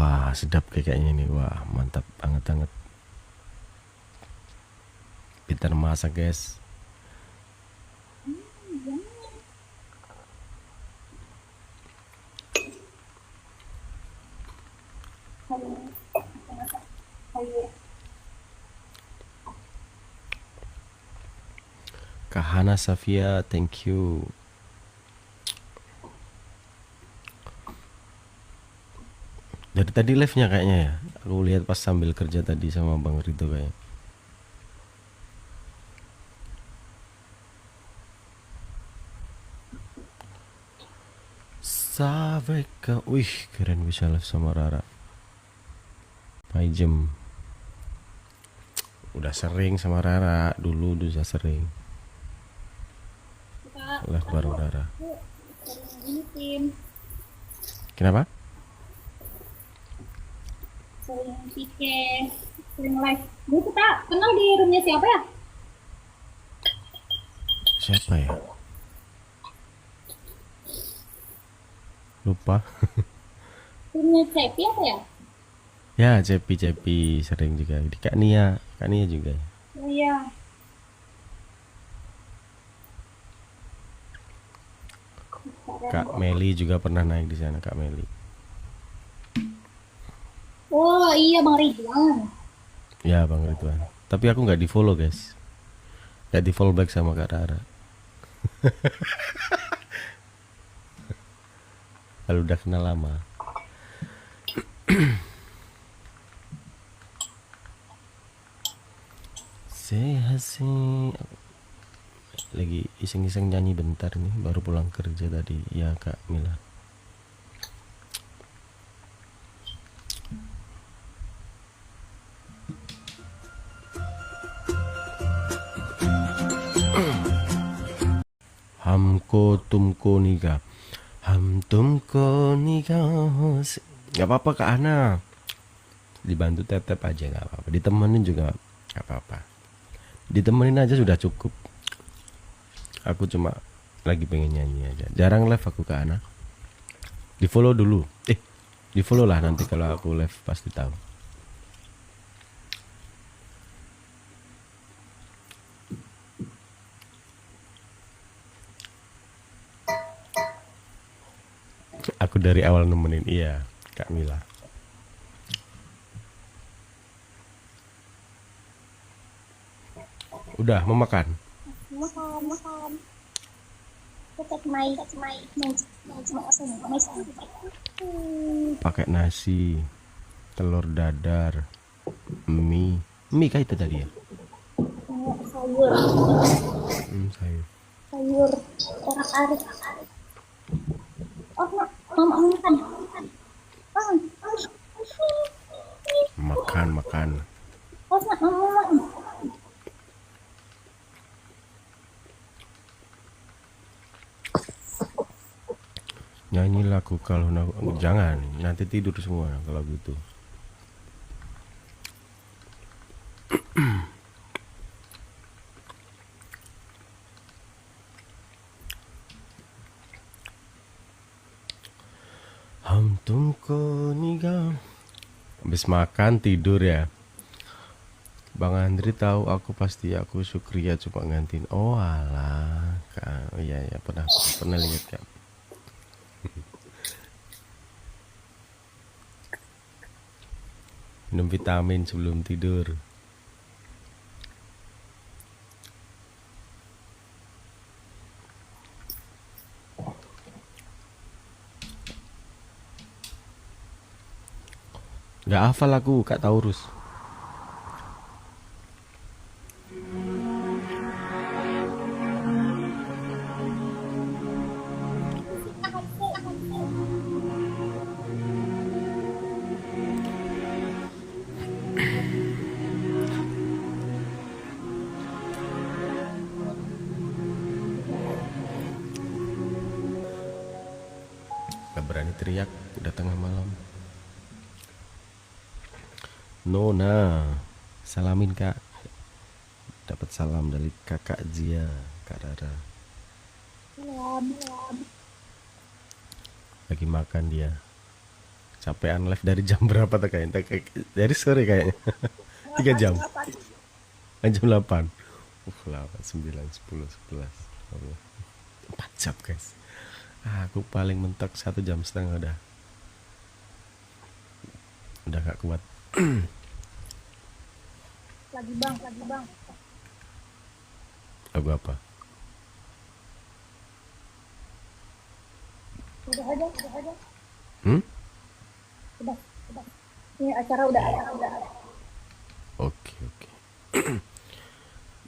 Wah, sedap kayaknya ini. Wah, mantap banget. Pintar masak, guys. Kak Hana Safia, thank you. Dari tadi live-nya kayaknya ya. Aku lihat pas sambil kerja tadi sama Bang Rito kayaknya. Saveka, wih keren bisa live sama Rara. Jam. Udah sering sama Rara, dulu udah sering. Live bareng Rara. Kenapa? Sering PK, sering live. Dulu kita kenal di roomnya siapa ya? Siapa ya? Lupa. Roomnya Cepi apa ya? Ya, Cepi sering juga. Di Kak Nia juga. Oh iya. Kak Meli juga pernah naik di sana, Kak Meli. Oh iya Bang Ridwan. Ya, Bang Ridwan. Tapi aku nggak di follow, guys. Nggak di follow back sama Kak Rara. Kalau udah kenal lama. Sehat sih. Lagi iseng-iseng nyanyi bentar nih, baru pulang kerja tadi. Ya, Kak Mila. Hamko tumko niga. Ham tumko niga. Gak apa-apa Kak Ana. Dibantu tap-tap aja gak apa-apa. Ditemenin juga gak apa-apa. Ditemenin aja sudah cukup. Aku cuma lagi pengen nyanyi aja. Jarang live aku Kak Ana. Di follow dulu. Di follow lah nanti kalau aku live pasti tahu. Aku dari awal nemenin. Iya Kak Mila. Udah mau makan? Makan. Pakai nasi, telur dadar, mie kah itu tadi ya? Sayur. Sayur. Sayur. Arak-arik. Oh, mama makan. Makan. Oh, mama makan. Nyanyi lagu kalau jangan nanti tidur semua kalau gitu. Ham tumko niga. Habis makan tidur ya. Bang Andri tahu aku Sukria cuma ngantin. Oh alah, Kak. Oh, iya pernah lihat Kak. Minum vitamin sebelum tidur. Gak hafal aku Kak Taurus. Gak berani teriak udah tengah malam. Nona, salamin Kak. Dapat salam dari Kakak Zia, Kak Rara. Salam. Lagi makan dia. Capean live dari jam berapa tuh kayaknya? Dari sore kayaknya. 3 jam. 8. Jam 8. 8, 9, 10, 11, 12. 4 jam guys. Aku paling mentok 1,5 jam udah. Udah gak kuat. Lagi bang, lagi bang. Lagu apa? Udah aja, udah aja. Hmm? Udah, udah. Ini acara udah, acara udah. Oke, oke.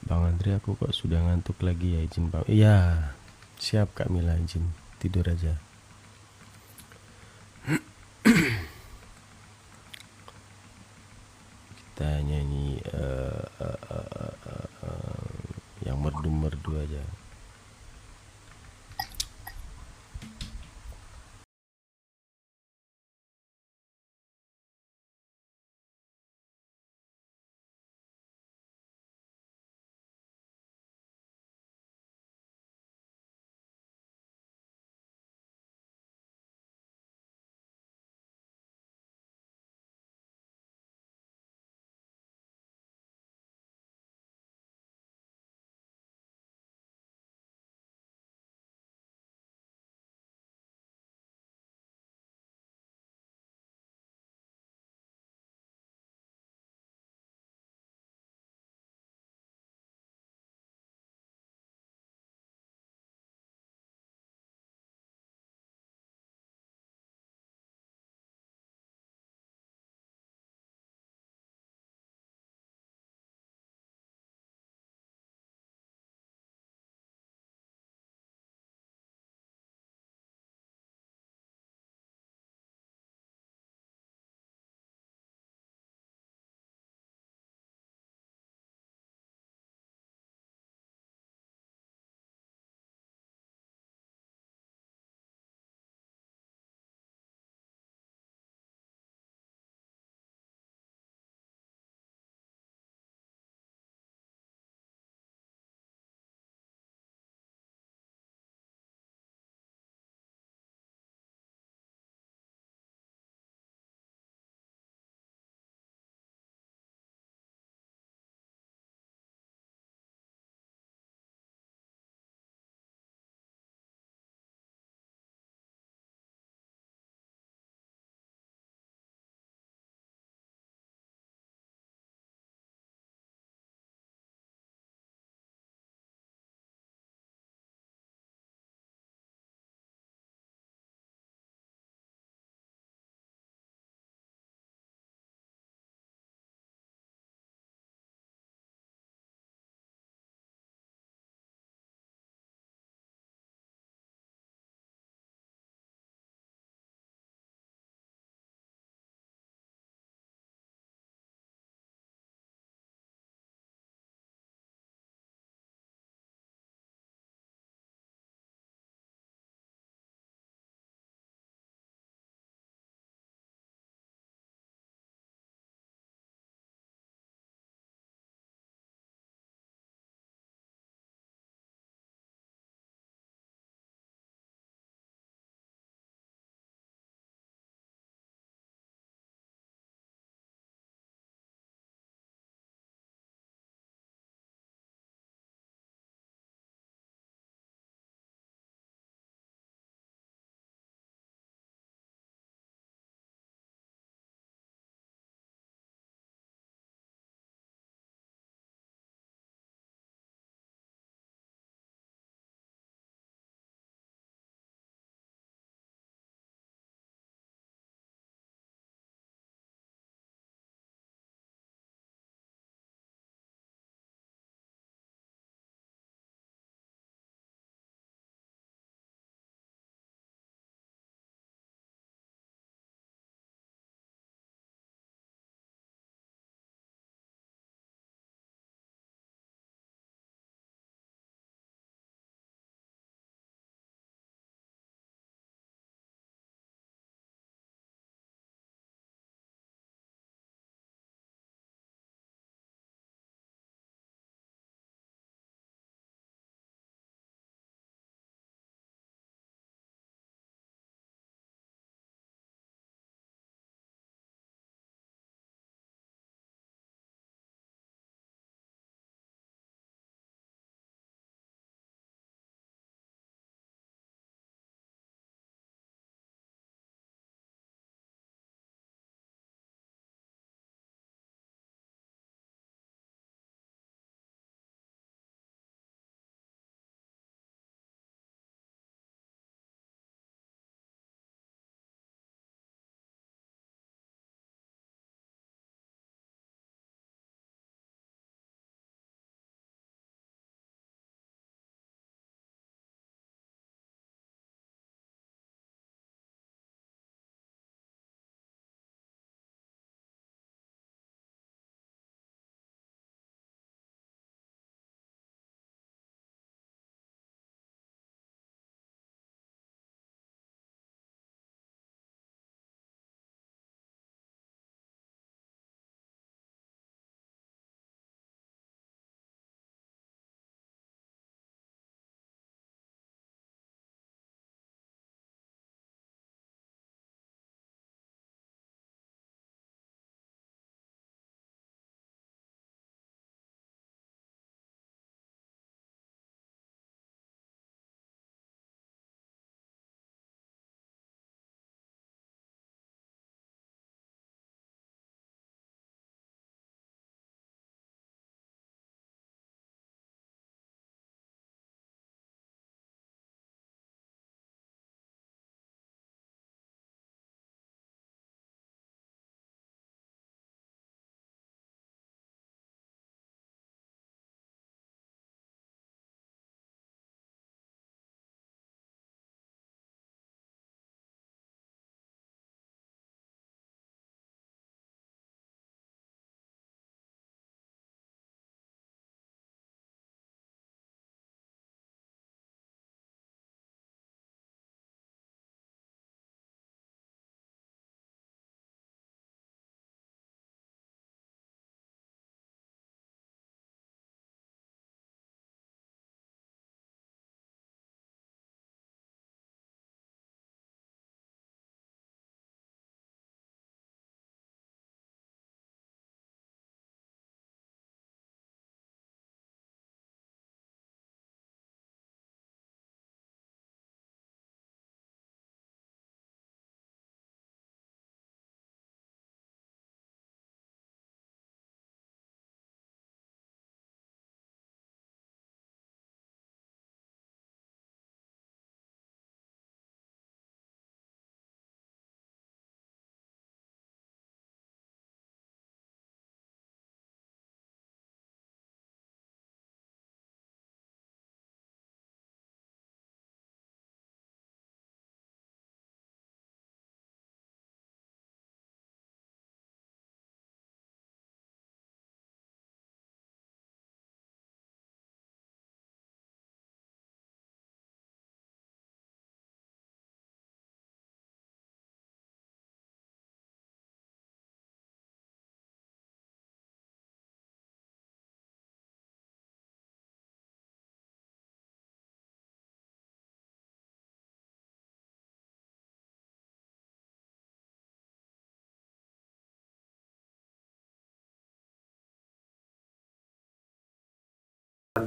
Bang Andri, aku kok sudah ngantuk lagi ya, izin Bang. Iya, siap Kak Mila, izin tidur aja. Kita nyanyi yang merdu-merdu aja.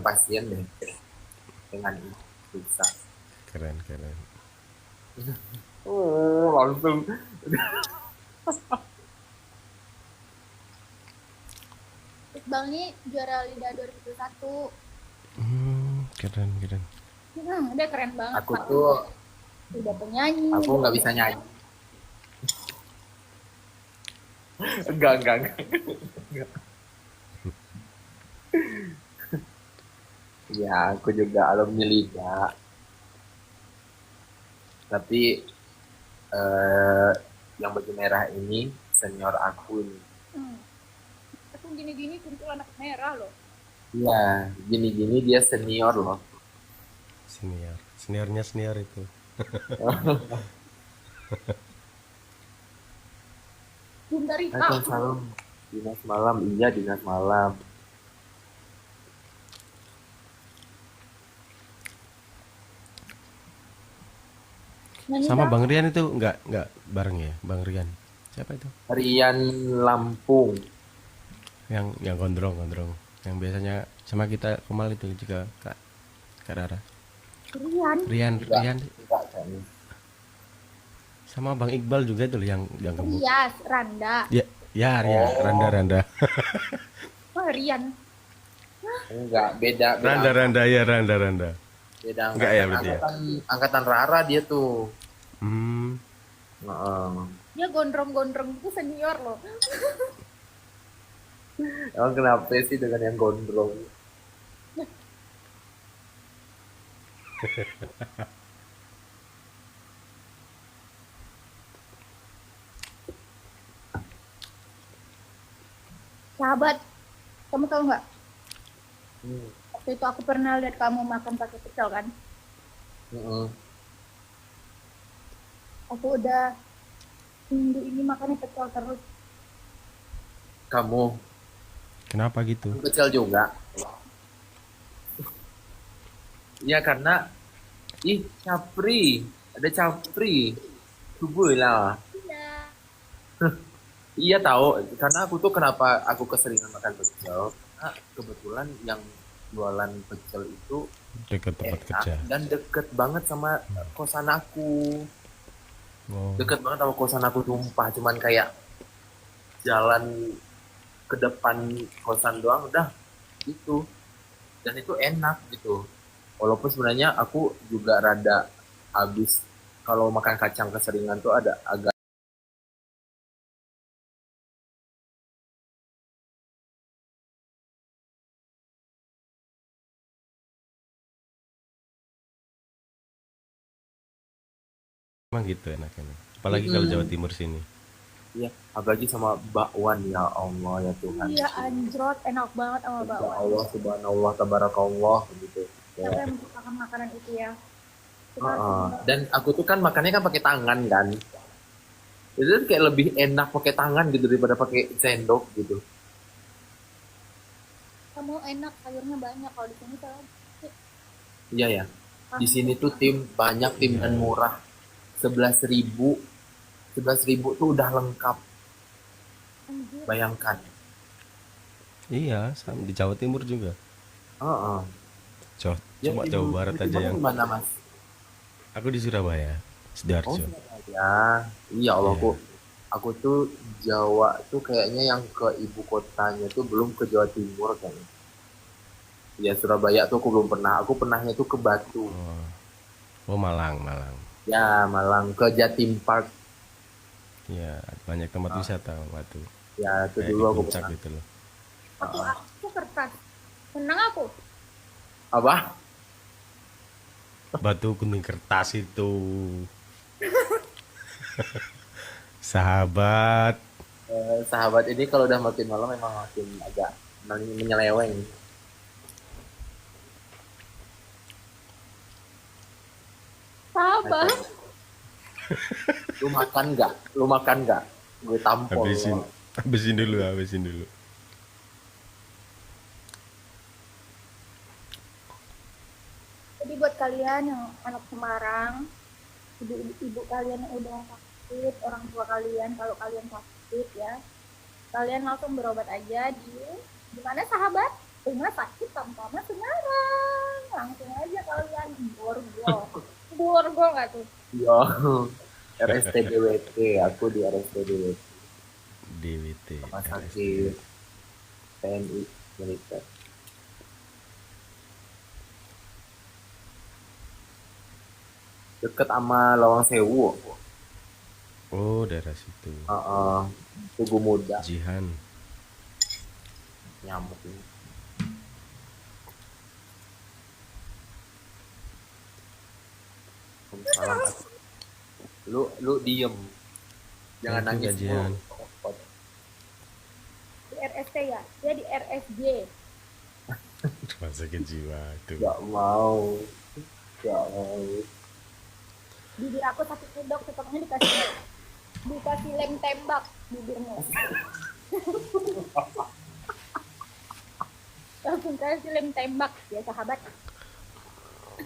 pasien deh dengan itu bisa. Keren keren. Oh, langsung. Iqbal ini juara Lida 2021. Keren keren. Dia keren banget Aku Pak. tuh Udah penyanyi. aku nggak bisa nyanyi. Enggak. Ya, aku juga alumni Liga. Tapi eh, yang baju merah ini senior aku nih. Aku gini-gini kumpul anak merah loh. Iya, gini-gini dia senior loh. Seniornya senior itu. Bunda Rita. Waalaikumsalam. Dinas malam, iya dinas malam. Nyanyi Sama dong. Bang Rian itu nggak bareng ya, Bang Rian. Siapa itu? Rian Lampung. Yang gondrong. Yang biasanya sama kita Kemal itu juga Kak Rara. Rian. Rian Enggak kayaknya. sama Bang Iqbal juga itu loh yang gemuk. Rias. Randa. Ya, Rian, Oh, Randa. Oh Rian. enggak, beda Randa ya, Randa. beda Enggak ya angkatan. berarti ya. Angkatan Rara dia tuh. Hmm, Heeh. Dia gondrong-gondrong itu senior loh. Emang kenapa sih dengan yang gondrong? Sahabat, kamu tahu nggak? Hmm. Waktu itu aku pernah lihat kamu makan pakai pecel kan? Heeh. Aku udah minggu ini makannya pecel terus. Kamu kenapa gitu? kecil juga. Iya karena capri, ada capri. Tubuh lah. Iya. Iya tahu, karena aku tuh kenapa aku keseringan makan pecel? Karena kebetulan yang jualan pecel itu Dekat tempat enak kerja. dan deket banget sama kosan aku. Oh, Deket banget sama kosan aku tumpah, cuman kayak jalan ke depan kosan doang udah gitu. Dan itu enak gitu. Walaupun sebenarnya aku juga rada habis kalau makan kacang keseringan tuh ada agak emang gitu enaknya. Apalagi kalau Jawa Timur sini. ya apalagi sama bakwan ya Allah ya Tuhan. Iya anjrot, enak banget sama Ya bakwan. Allah subhanallah tabarakallah gitu. Siapa Ya. yang menciptakan makanan itu ya? Kita harus Heeh. mengenal. Dan aku tuh kan makannya kan pakai tangan kan. Itu tuh kayak lebih enak pakai tangan gitu daripada pakai sendok gitu. Kamu enak, sayurnya banyak. Kalau di sini saya Iya ya. Di sini tuh tim banyak tim dan murah. 11.000 11.000 tuh udah lengkap. anjir. Bayangkan. Iya, sama di Jawa Timur juga. Heeh. Ya, Cuma Jawa Barat ibu aja timur yang. di mana Mas? Aku di Surabaya, Oh, Sidoarjo. Surabaya. Iya Allah Iya. aku tuh Jawa tuh kayaknya yang ke ibu kotanya tuh belum ke Jawa Timur kayaknya. Ya Surabaya tuh aku belum pernah. Aku pernahnya tuh ke Batu. Oh, Malang. Ya Malang ke Jatim Park. Ya, banyak tempat wisata Batu. Ya itu Kayak dulu di aku puncak pernah. gitu loh. Aku kertas. Menang aku. Apa? Batu Gunung Kertas itu. Sahabat. Sahabat ini kalau udah makin malam memang makin agak menyeleweng. Sahabat. Lu makan nggak? Lu makan nggak? Gue tampol. Habisin dulu. Jadi buat kalian yang anak Semarang, ibu kalian yang udah sakit, orang tua kalian kalau kalian sakit ya, kalian langsung berobat aja di mana sahabat? Rumah sakit Tamtama Semarang. Langsung aja kalian borgol. Borgol nggak tuh? Iya. RSTDWT, aku di RSTDWT, DWT, rumah RSD. sakit TNI militer. Deket sama Lawang Sewu. Oh, daerah situ. Heeh. Tugu Muda, Jihan. nyamuk ini. Salam. Lu diem, jangan Itu nangis gajian. mulu. Di RST ya? Dia di RSJ. Rumah sakit jiwa itu. Gak mau, gak mau. Bibir aku sakit nih dok, setelahnya dikasih lem tembak bibirnya. Langsung kasih lem tembak ya sahabat.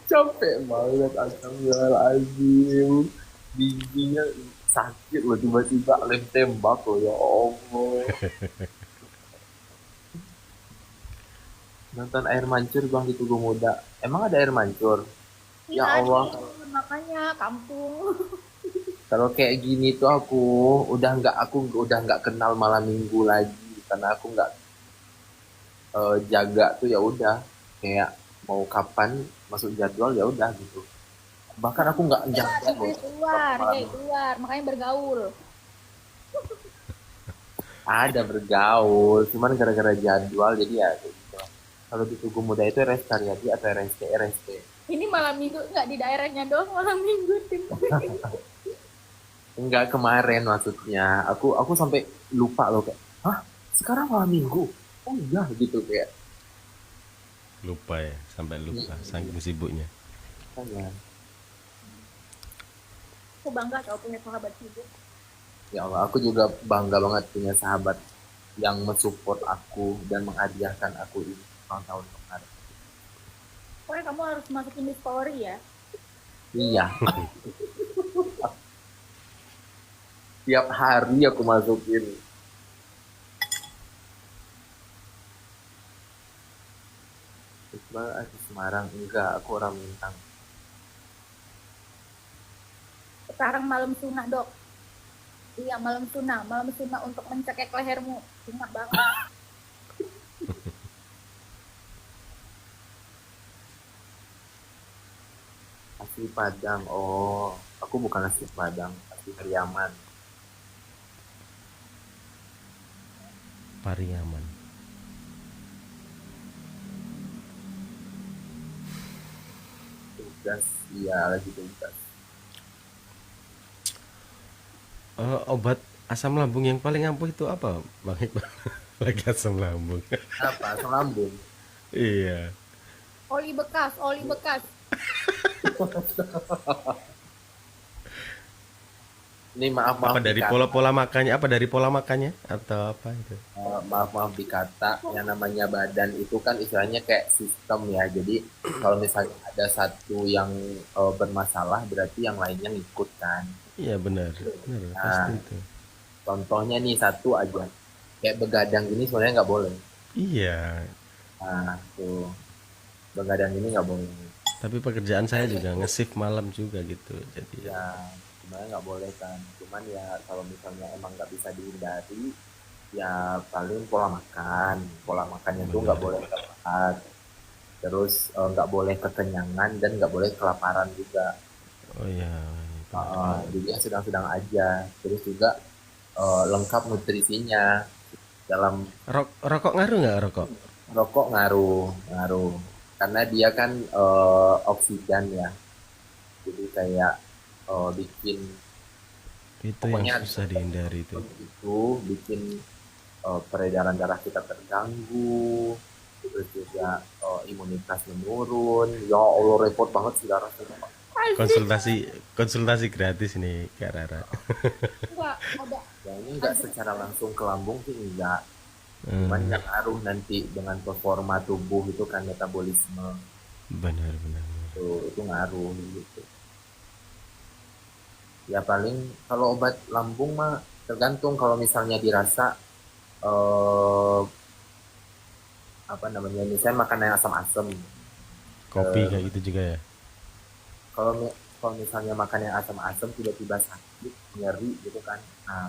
Capek banget, astagfirullahaladzim. Giginya sakit loh, tiba-tiba lem tembak loh, ya Allah. Nonton air mancur bang di Tugu Muda. Emang ada air mancur? Ya Iya, Allah. makanya kampung. Kalau kayak gini tuh aku udah nggak kenal malam minggu lagi karena aku nggak jaga tuh ya udah kayak mau kapan masuk jadwal ya udah gitu. Bahkan aku nggak jaga loh waktu Keluar, malam ya minggu. keluar, makanya bergaul. Ada bergaul, cuman gara-gara jadwal jadi ya kayak gitu. Kalau di Tugu Muda itu rest Karyadi atau RST. Ini malam minggu nggak di daerahnya doang malam minggu tim. Enggak kemarin maksudnya. Aku sampai lupa loh kayak, hah sekarang malam minggu? Oh iya gitu kayak. Lupa ya, sampai lupa. Saking sibuknya. Makanya. Aku bangga tau punya sahabat sibuk. Ya Allah, aku juga bangga banget punya sahabat yang mensupport aku dan menghadiahkan aku ini ulang tahun kemarin. Pokoknya kamu harus masukin di story ya. Iya, tiap hari aku masukin. Iqbal di Semarang, enggak, aku orang Minang. Sekarang malam sunnah dok. Iya malam sunnah untuk mencekik lehermu. Sunnah banget. Asli Padang, oh, aku bukan asli Padang, asli Pariaman. Pariaman. Tugas, iya lagi tugas. Obat asam lambung yang paling ampuh itu apa, Bang Iqbal? Lagi asam lambung. Apa? Asam lambung. Iya. Oli bekas, oli bekas. Ini maaf Apa maaf dari dikata, pola-pola makannya? Apa dari pola makannya? Atau apa itu? maaf maaf dikata, yang namanya badan itu kan istilahnya kayak sistem ya. Jadi kalau misalnya ada satu yang bermasalah, berarti yang lainnya ngikut kan. Iya benar. Benar, pasti Nah, itu. contohnya nih satu aja, kayak begadang gini sebenarnya nggak boleh. Iya. Nah, tuh begadang ini nggak boleh. Tapi pekerjaan saya juga nge-shift malam juga gitu. Jadi ya, Ya, sebenarnya nggak boleh kan. Cuman ya kalau misalnya emang nggak bisa dihindari, ya paling pola makan. Pola makannya tuh nggak benar. boleh telat. Terus nggak boleh kekenyangan dan nggak boleh kelaparan juga. Oh iya, benar-benar. Jadi yang sedang-sedang aja. Terus juga lengkap nutrisinya. Dalam Rokok ngaruh nggak rokok? rokok ngaruh, ngaruh. Karena dia kan oksidan ya. Jadi kayak bikin Itu yang pokoknya susah dihindari itu. itu bikin peredaran darah kita terganggu, terus juga imunitas menurun. Ya Allah repot banget sih darah kita. Asik. Konsultasi konsultasi gratis nih Kak Rara. Enggak ada. Ya ini nggak secara langsung ke lambung sih enggak, cuman Hmm, yang ngaruh nanti dengan performa tubuh itu kan metabolisme benar-benar. itu ngaruh gitu. Ya paling kalau obat lambung mah tergantung kalau misalnya dirasa eh, apa namanya, misalnya makan yang asam-asam. Kopi Eh, kayak gitu juga ya. kalau misalnya makan yang asam-asam tiba-tiba sakit, nyeri gitu kan. Nah,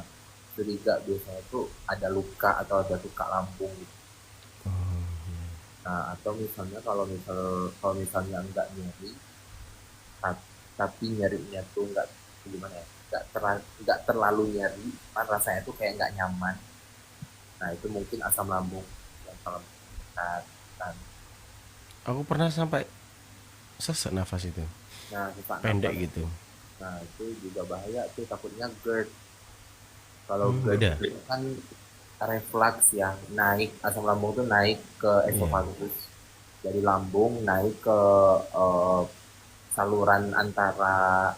curiga biasanya itu ada luka atau ada luka lambung gitu. Nah, atau misalnya kalau misalnya enggak nyeri, tapi nyerinya tuh enggak gimana ya? Enggak terlalu nyeri, cuman rasanya tuh kayak enggak nyaman. Nah, itu mungkin asam lambung yang kalau meningkat kan. Aku pernah sampai sesak nafas itu, Nah, sesak pendek nafas gitu. itu. Nah, itu juga bahaya tuh, takutnya GERD. Kalau GERD Beda. itu kan reflux ya, naik asam lambung tuh naik ke Iya. esofagus dari lambung naik ke eh, saluran antara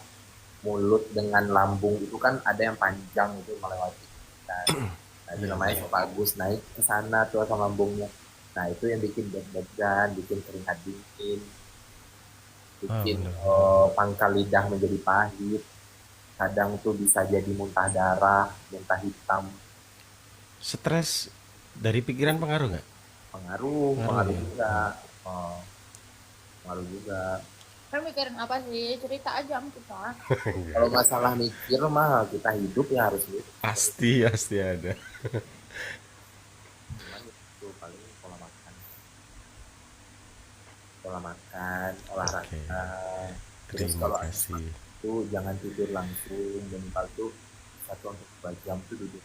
mulut dengan lambung itu kan ada yang panjang itu melewati kan. Nah, itu Iya namanya benar. esofagus naik ke sana tuh asam lambungnya. Nah, itu yang bikin deg-degan, bikin keringat dingin, bikin Benar benar benar. pangkal lidah menjadi pahit. Kadang tuh bisa jadi muntah darah, muntah hitam. Stres dari pikiran pengaruh nggak? Pengaruh, Pengaruh pengaruh ya. juga. Oh, pengaruh juga. Kan mikirin apa sih? Cerita aja sama kita. Kalau masalah mikir mah kita hidup ya harus mikir. Pasti pasti ada. Cuman itu paling pola makan, Oke, olahraga. Terus terima kalau ada kasih. waktu jangan tidur langsung, minimal tuh 1 sampai 2 jam tuh duduk.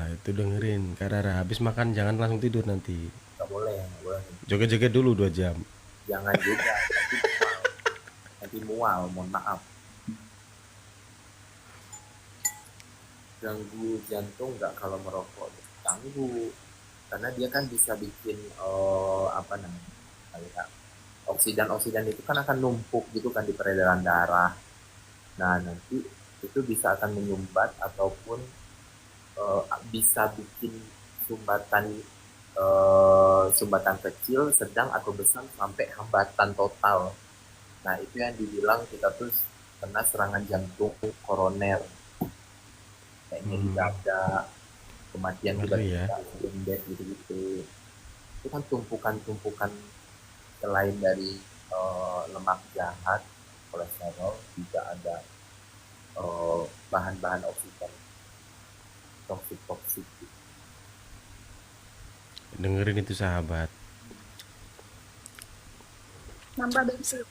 Itu dengerin Kak Rara, habis makan jangan langsung tidur nanti. Nggak boleh, nggak boleh. Joget-joget dulu 2 jam. Jangan juga, nanti mual, mohon maaf. Ganggu jantung nggak kalau merokok? Ganggu, karena dia kan bisa bikin apa namanya, kayak oksidan-oksidan itu kan akan numpuk gitu kan di peredaran darah. Nah, nanti itu bisa akan menyumbat ataupun bisa bikin sumbatan sumbatan kecil, sedang atau besar sampai hambatan total. Nah, itu yang dibilang kita tuh kena serangan jantung koroner, kayak nyeri dada, kematian Ngeri ya. tiba-tiba, bed gitu-gitu. Itu kan tumpukan-tumpukan selain dari lemak jahat, kolesterol, juga ada bahan-bahan oksigen toksik-toksik. Dengerin itu sahabat. Nambah bensin.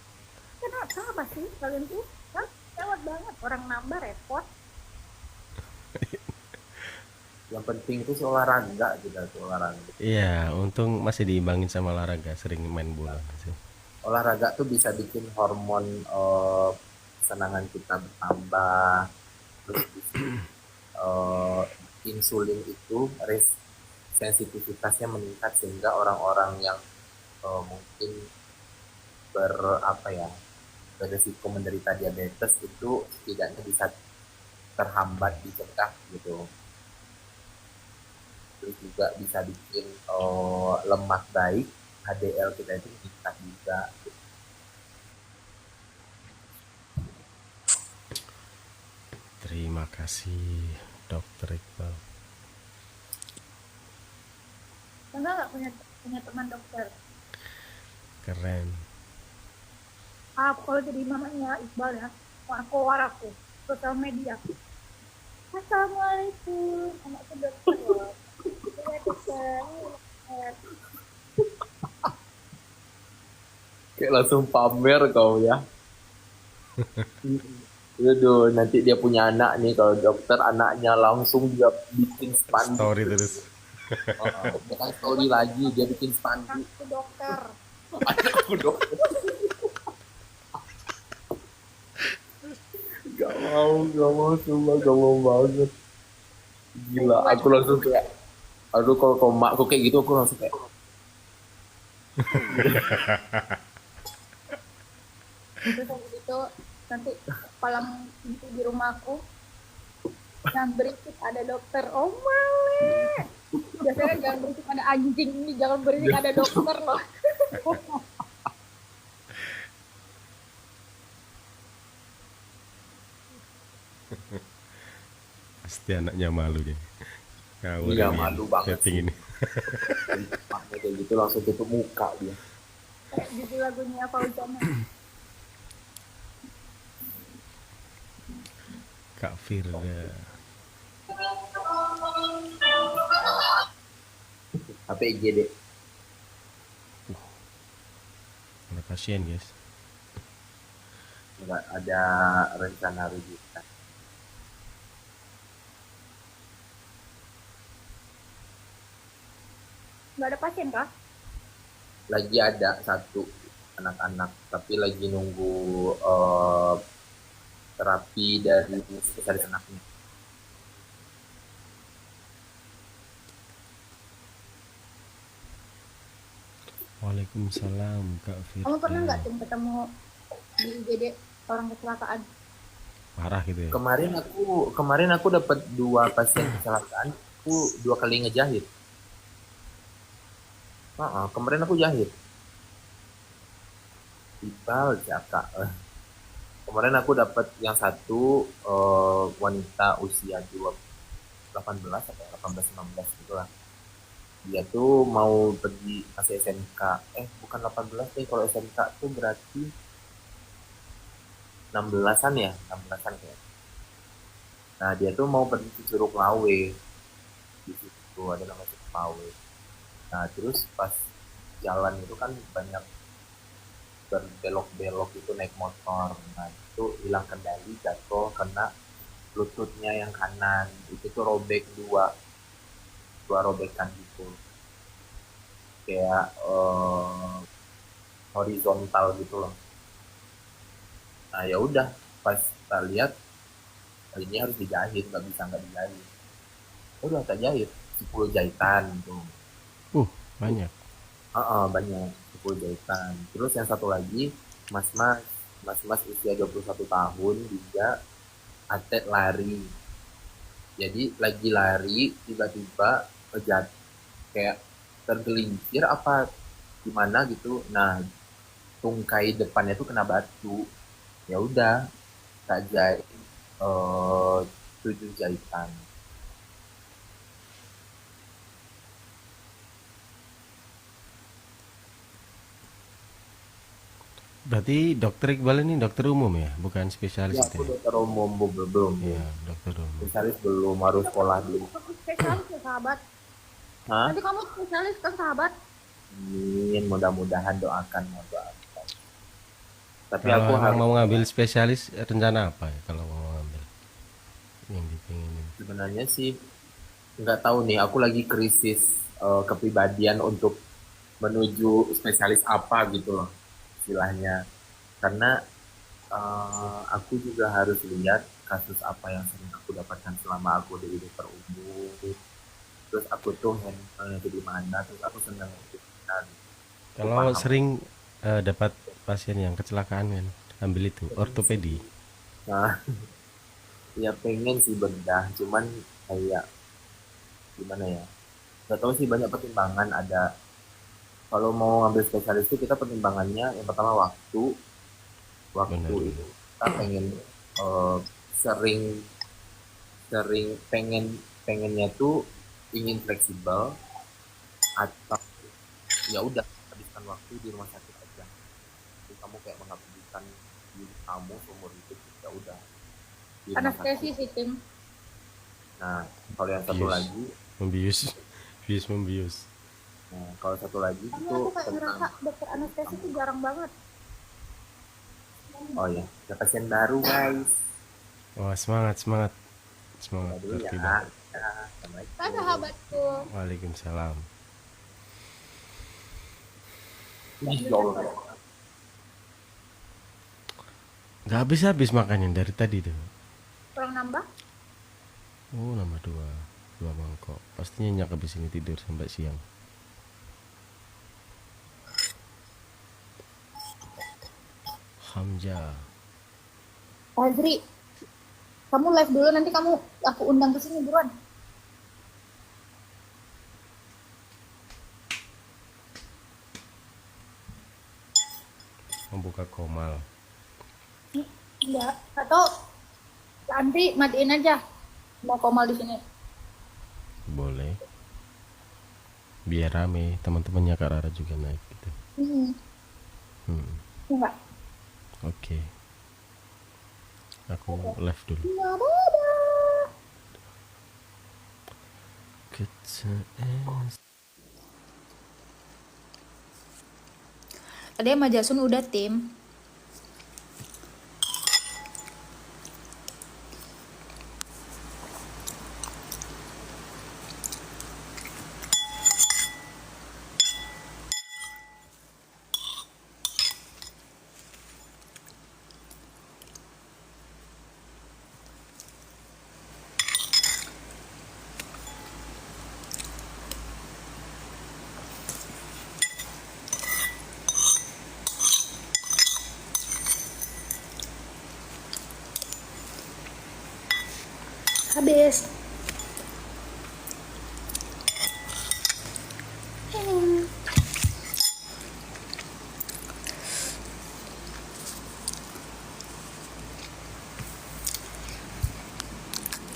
Kenapa apa sih kalian tuh? Kan lewat banget. Orang nambah repot. Yang penting itu sih olahraga kita tuh olahraga. Iya, untung masih diimbangin sama olahraga, sering main bola sih. Olahraga tuh bisa bikin hormon kesenangan kita bertambah, terus eh, insulin itu sensitivitasnya meningkat sehingga orang-orang yang mungkin apa ya, beresiko menderita diabetes itu setidaknya bisa terhambat dicegah gitu. Terus juga bisa bikin lemak baik, HDL kita itu meningkat juga. Terima kasih Dokter Iqbal. Enggak nggak punya teman dokter. Keren. Kalau jadi mamanya Iqbal ya, aku sosial media. Assalamualaikum, anakku dokter loh. Iya dokter. Kayak langsung pamer kau ya. Aduh, nanti dia punya anak nih, kalau dokter anaknya langsung dia bikin spanduk. Story terus. Bukan story lagi, dia bikin spanduk. Anakku dokter. Anakku dokter. Gak mau, cuma gak mau banget. Gila, aku langsung kayak, aduh kalau makku kayak gitu, aku langsung kayak, Terus habis itu nanti palang pintu di rumahku yang berisik ada dokter. Oh male. Biasanya jangan berisik ada anjing ini, jangan berisik ada dokter loh. Pasti anaknya malu deh. Ngawur Iya, ini malu banget setting sih. ini. Jadi tempatnya kayak gitu langsung tutup muka dia. Kayak gitu lagunya Fauzana. Kak Firda. HP IGD. Ada pasien guys. Nggak ada rencana rujukan. Nggak ada pasien kah? Lagi ada satu anak-anak, tapi lagi nunggu terapi dari spesialis anaknya. Waalaikumsalam Kak Kamu pernah nggak Firda. tuh ketemu di IGD orang kecelakaan? Parah gitu ya. Kemarin aku dapat 2 pasien kecelakaan. Aku 2 kali ngejahit. Kemarin aku jahit. Ibal jaka. Kemarin aku dapat yang satu wanita usia 18 atau 18 19 gitu lah. Dia tuh mau pergi masih SMK. Bukan 18 deh, kalau SMK tuh berarti 16-an ya, 16-an kayak. Nah, dia tuh mau pergi ke Curug Lawe. Di situ ada namanya Curug Lawe. Nah, terus pas jalan itu kan banyak berbelok-belok itu naik motor. Nah, itu hilang kendali, jatuh kena lututnya yang kanan. Itu tuh robek dua robekan gitu. Kayak horizontal gitu loh. Nah, ya udah, pas kita lihat ini harus dijahit, nggak dijahit. Udah tak jahit, 10 jahitan gitu. Banyak. Banyak 10 jahitan. Terus yang satu lagi mas-mas usia 21 tahun juga atlet lari. Jadi lagi lari tiba-tiba kayak tergelincir apa gimana gitu. Nah, tungkai depannya tuh kena batu. Ya udah, tak jahit 7 jahitan. Berarti dokter Iqbal ini dokter umum ya, bukan spesialis Ya, itu aku ya? dokter umum belum. Iya, dokter umum. Spesialis belum, harus sekolah dulu. Kamu spesialis ya sahabat. Hah? Nanti kamu spesialis kan sahabat. Amin, mudah-mudahan doakan. Tapi Kalau aku emang harus mau ngambil spesialis, rencana apa ya kalau mau ngambil yang dipinginin? sebenarnya sih nggak tahu nih. Aku lagi krisis kepribadian untuk menuju spesialis apa gitu loh istilahnya. Karena aku juga harus lihat kasus apa yang sering aku dapatkan selama aku jadi dokter umum. Terus aku tuh handle itu di mana. Terus aku senang itu. Dan aku Kalau paham. sering dapat pasien yang kecelakaan kan, ambil itu ortopedi. Nah, ya pengen sih bedah, cuman kayak gimana ya? Gak tahu sih, banyak pertimbangan. Ada, kalau mau ngambil spesialis itu kita pertimbangannya yang pertama waktu Benar. itu kita pengen eh, sering sering pengennya tuh ingin fleksibel, atau ya udah habiskan waktu di rumah sakit aja. Jadi kamu kayak mengabdikan diri kamu seumur hidup, ya udah di rumah Anestesi sakit. sih tim. Nah, kalau yang satu Bius. lagi, Membius. Bius membius. kalau satu lagi Karena itu aku kayak tentang, ngerasa dokter anestesi itu jarang banget. oh ya, ada pasien baru guys. Wah, semangat, semangat. Ya Semangat dulu ya. Dr. Ya, Kan Assalamualaikum. sahabatku. Waalaikumsalam. Ya Allah. Gak habis-habis makannya dari tadi tuh. Kurang nambah. Oh, nambah dua mangkok. Pastinya nyenyak habis ini tidur sampai siang. Hamzah. Azri, kamu live dulu, nanti aku undang ke sini buruan. Membuka komal. Enggak, atau nanti matiin aja. Mau komal di sini. Boleh. Biar rame, teman-temannya Kak Rara juga naik gitu. Hmm, Enggak. oke. Aku live dulu. Ya, dadah. Tadi sama Jasun udah tim. Habis.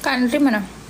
Kak Andri mana?